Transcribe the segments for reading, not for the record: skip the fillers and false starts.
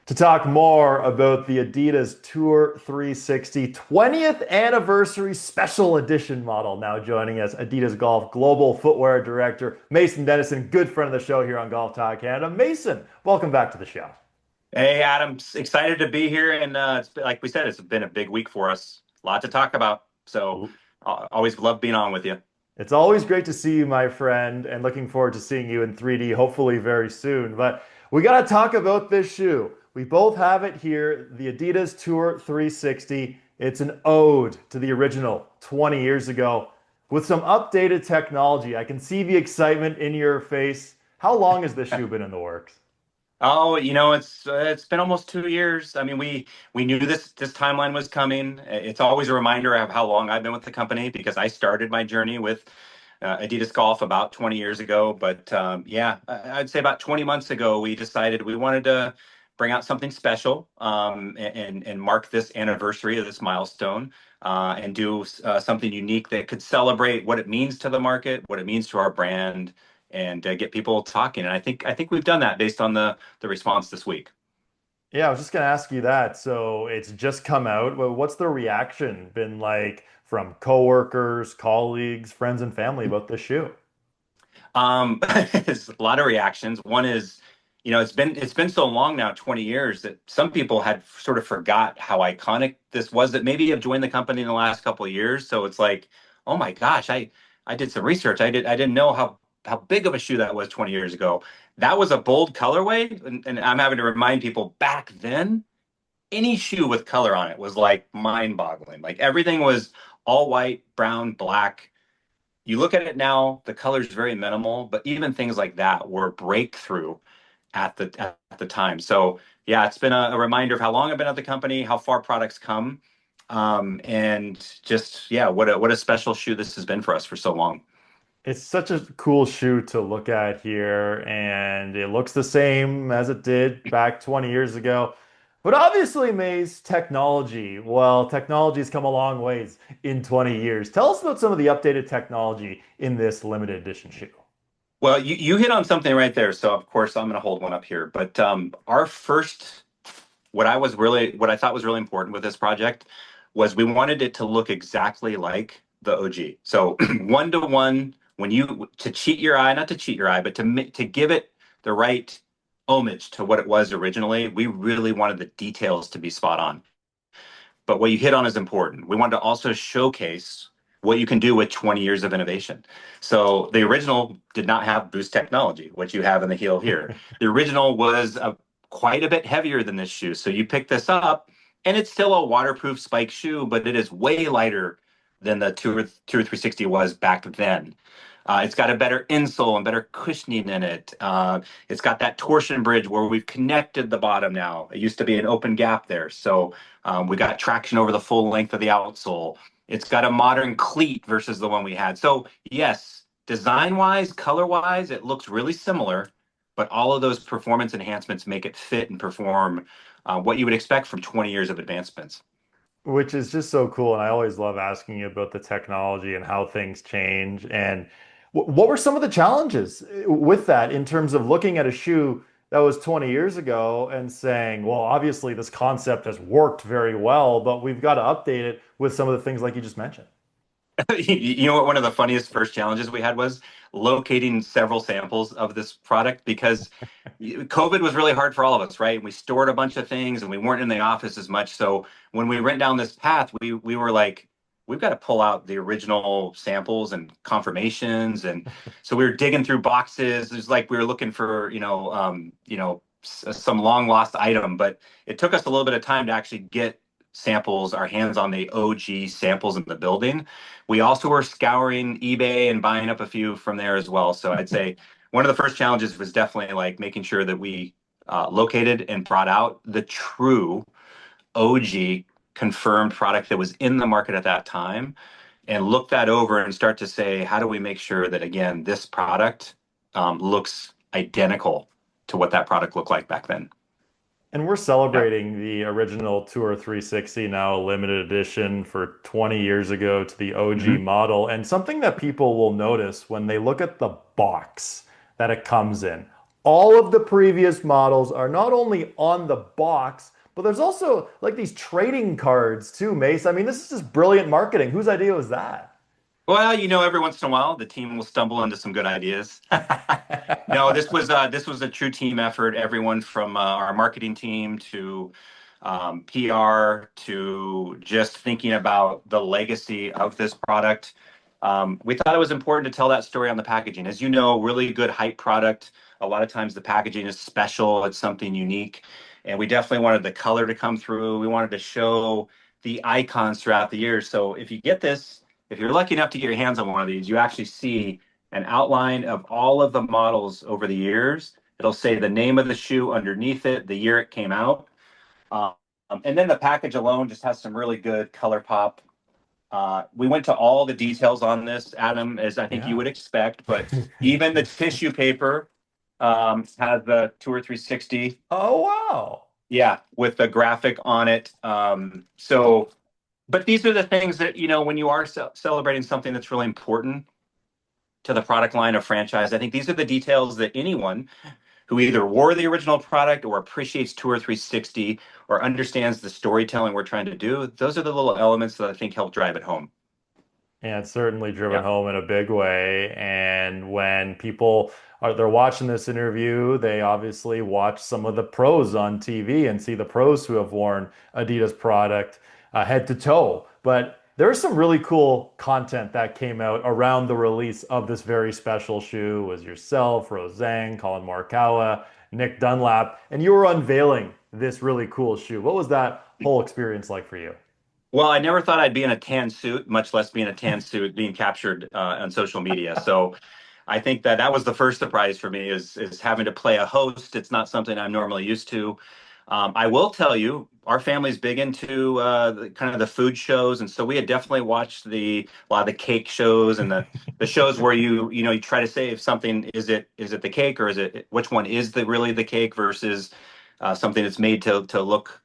to talk more about the Adidas Tour 360 20th Anniversary Special Edition model. Now joining us, Adidas Golf Global Footwear Director Masun Denison, good friend of the show here on Golf Talk Canada. Mason, welcome back to the show. Hey, Adam, excited to be here. And like we said, it's been a big week for us. A lot to talk about. So always love being on with you. It's always great to see you, my friend, and looking forward to seeing you in 3D, hopefully very soon. But we got to talk about this shoe. We both have it here, the Adidas Tour 360. It's an ode to the original 20 years ago with some updated technology. I can see the excitement in your face. How long has this shoe been in the works? Oh, it's been almost 2 years. I mean, we knew this timeline was coming. It's always a reminder of how long I've been with the company because I started my journey with Adidas Golf about 20 years ago. But yeah, I'd say about 20 months ago, we decided we wanted to bring out something special and mark this anniversary of this milestone and do something unique that could celebrate what it means to the market, what it means to our brand, and get people talking. And I think we've done that based on the response this week. Yeah, I was just going to ask you that. So it's just come out. Well, what's the reaction been like from coworkers, colleagues, friends, and family about this shoe? There's a lot of reactions. One is, it's been so long now, 20 years, that some people had sort of forgot how iconic this was that maybe have joined the company in the last couple of years. So it's like, oh my gosh, I did some research. I didn't know how big of a shoe that was 20 years ago. That was a bold colorway, and I'm having to remind people back then, any shoe with color on it was like mind-boggling. Like everything was all white, brown, black. You look at it now, the color's very minimal, but even things like that were breakthrough at the time. So yeah, it's been a reminder of how long I've been at the company, how far products come, and just yeah, what a special shoe this has been for us for so long. It's such a cool shoe to look at here, and it looks the same as it did back 20 years ago. But obviously, Maze, technology, well, technology's come a long ways in 20 years. Tell us about some of the updated technology in this limited edition shoe. Well, you hit on something right there. So of course I'm going to hold one up here. But our first, what I thought was really important with this project was we wanted it to look exactly like the OG. So one to one, when you to cheat your eye, not to cheat your eye, but to give it the right homage to what it was originally. We really wanted the details to be spot on. But what you hit on is important. We wanted to also showcase what you can do with 20 years of innovation. So the original did not have boost technology, which you have in the heel here. The original was quite a bit heavier than this shoe. So you pick this up, and it's still a waterproof spike shoe, but it is way lighter than the Tour 360 was back then. It's got a better insole and better cushioning in it. It's got that torsion bridge where we've connected the bottom now. It used to be an open gap there. So we got traction over the full length of the outsole. It's got a modern cleat versus the one we had. So yes, design-wise, color-wise, it looks really similar, but all of those performance enhancements make it fit and perform what you would expect from 20 years of advancements. Which is just so cool. And I always love asking you about the technology and how things change. And what were some of the challenges with that in terms of looking at a shoe that was 20 years ago and saying, well, obviously this concept has worked very well, but we've got to update it with some of the things like you just mentioned. You know what one of the funniest first challenges we had was locating several samples of this product because COVID was really hard for all of us, right? We stored a bunch of things and we weren't in the office as much. So when we went down this path, we were like, we've got to pull out the original samples and confirmations. And so we were digging through boxes. It was like we were looking for, some long lost item, but it took us a little bit of time to actually get samples, our hands on the OG samples in the building. We also were scouring eBay and buying up a few from there as well. So I'd say one of the first challenges was definitely like making sure that we located and brought out the true OG confirmed product that was in the market at that time and look that over and start to say, how do we make sure that, again, this product looks identical to what that product looked like back then? And we're Yeah. celebrating the original Tour 360, now a limited edition for 20 years ago to the OG Mhm. model. And something that people will notice when they look at the box that it comes in, all of the previous models are not only on the box, but there's also like these trading cards too, Mace. I mean, this is just brilliant marketing. Whose idea was that? Well, every once in a while, the team will stumble into some good ideas. No, this was a true team effort. Everyone from our marketing team to PR to just thinking about the legacy of this product. We thought it was important to tell that story on the packaging. As you know, really good hype product. A lot of times the packaging is special. It's something unique, and we definitely wanted the color to come through. We wanted to show the icons throughout the years. So if you get this, if you're lucky enough to get your hands on one of these, you actually see an outline of all of the models over the years. It'll say the name of the shoe underneath it, the year it came out. Um, and then the package alone just has some really good color pop. We went to all the details on this, Adam, as I think you Yeah. would expect, but even the tissue paper has the Tour 360. Oh, wow. Yeah, with the graphic on it. But these are the things that, when you are celebrating something that's really important to the product line or franchise, I think these are the details that anyone who either wore the original product or appreciates Tour 360 or understands the storytelling we're trying to do, those are the little elements that I think help drive it home. And it's certainly driven Yeah. home in a big way. And when people are they're watching this interview, they obviously watch some of the pros on TV and see the pros who have worn Adidas product head to toe. But there's some really cool content that came out around the release of this very special shoe. It was yourself, Rose Zhang, Colin Morikawa, Nick Dunlap, and you were unveiling this really cool shoe. What was that whole experience like for you? Well, I never thought I'd be in a tan suit, much less be in a tan suit being captured on social media. So I think that was the first surprise for me is having to play a host. It's not something I'm normally used to. I will tell you, our family's big into kind of the food shows, and so we had definitely watched a lot of the cake shows and the shows where you try to say if something is it the cake or is it which one is the really the cake versus something that's made to look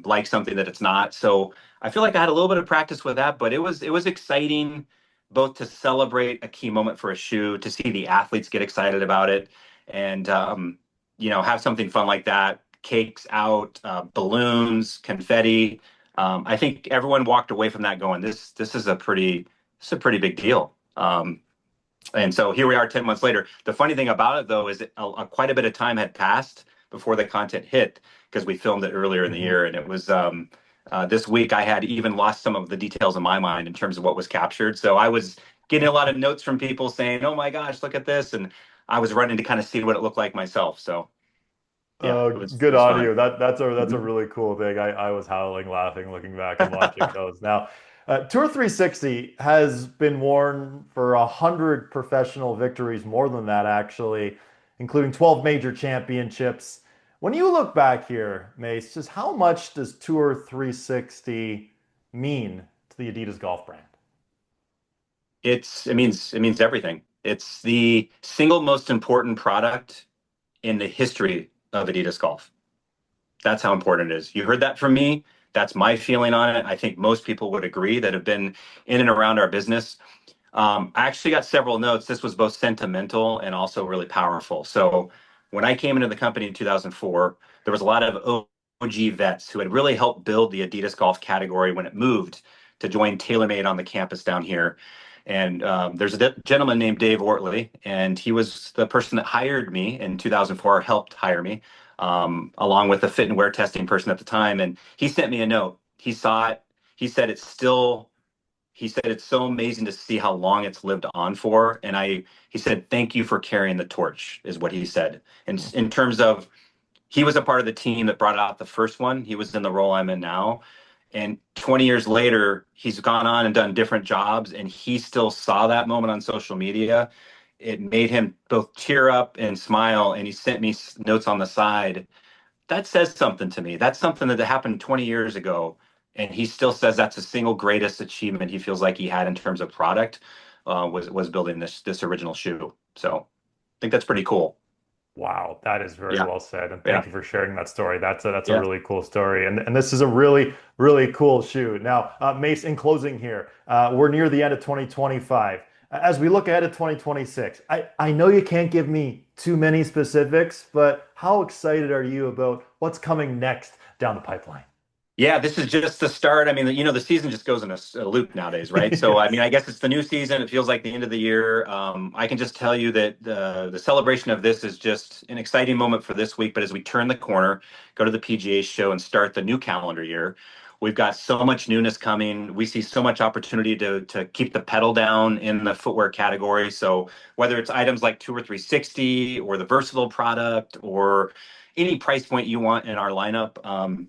like something that it's not. So I feel like I had a little bit of practice with that, but it was exciting both to celebrate a key moment for a shoe, to see the athletes get excited about it, and have something fun like that. Cakes out, balloons, confetti. I think everyone walked away from that going, this is a pretty big deal. And so here we are 10 months later. The funny thing about it, though, is that quite a bit of time had passed before the content hit because we filmed it earlier in the Mhm. year. And it was this week I had even lost some of the details in my mind in terms of what was captured. So I was getting a lot of notes from people saying, oh my gosh, look at this. And I was running to kind of see what it looked like myself. So yeah, it was, it Good was fun. audio. That's a Mhm. really cool thing. I was howling laughing looking back and watching those. Now, Tour 360 has been worn for 100 professional victories, more than that actually, including 12 major championships. When you look back here, Mace, just how much does Tour 360 mean to the Adidas Golf brand? It means everything. It's the single most important product in the history of Adidas Golf. That's how important it is. You heard that from me. That's my feeling on it. I think most people would agree that have been in and around our business. I actually got several notes. This was both sentimental and also really powerful. So when I came into the company in 2004, there was a lot of OG vets who had really helped build the Adidas Golf category when it moved to join TaylorMade on the campus down here. And there's a gentleman named Dave Wortley, and he was the person that hired me in 2004, helped hire me, along with a fit and wear testing person at the time. And he sent me a note. He saw it. He said it's still he said it's so amazing to see how long it's lived on for. And he said, thank you for carrying the torch, is what he said. And in terms of, he was a part of the team that brought out the first one. He was in the role I'm in now. And 20 years later, he's gone on and done different jobs, and he still saw that moment on social media. It made him both tear up and smile. And he sent me notes on the side. That says something to me. That's something that happened 20 years ago. And he still says that's the single greatest achievement he feels like he had in terms of product, was building this original shoe. So I think that's pretty cool. Wow, that is very Yeah, well said, and thank yeah, you for sharing that story. That's a yeah. really cool story, and this is a really cool shoe. Now, Mace, in closing here, we're near the end of 2025. As we look ahead to 2026, I know you can't give me too many specifics, but how excited are you about what's coming next down the pipeline? Yeah, this is just the start. I mean, the season just goes in a loop nowadays, right? So, I mean, Yes. I guess it's the new season. It feels like the end of the year. I can just tell you that the celebration of this is just an exciting moment for this week. But as we turn the corner, go to the PGA show and start the new calendar year, we've got so much newness coming. We see so much opportunity to keep the pedal down in the footwear category. So whether it's items like Tour 360 or the versatile product or any price point you want in our lineup,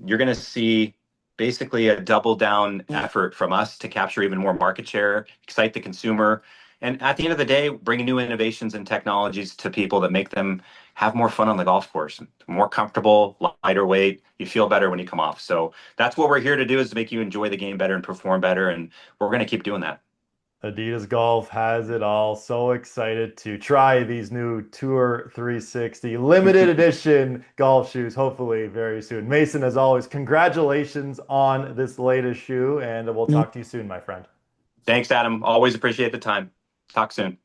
you're going to see basically a double down effort from us to capture even more market share, excite the consumer, and at the end of the day, bring new innovations and technologies to people that make them have more fun on the golf course, more comfortable, lighter weight. You feel better when you come off. So that's what we're here to do, is to make you enjoy the game better and perform better. And we're going to keep doing that. Adidas Golf has it all. So excited to try these new Tour 360 limited edition golf shoes, hopefully very soon. Mason, as always, congratulations on this latest shoe, and we'll talk to you soon, my friend. Thanks, Adam. Always appreciate the time. Talk soon.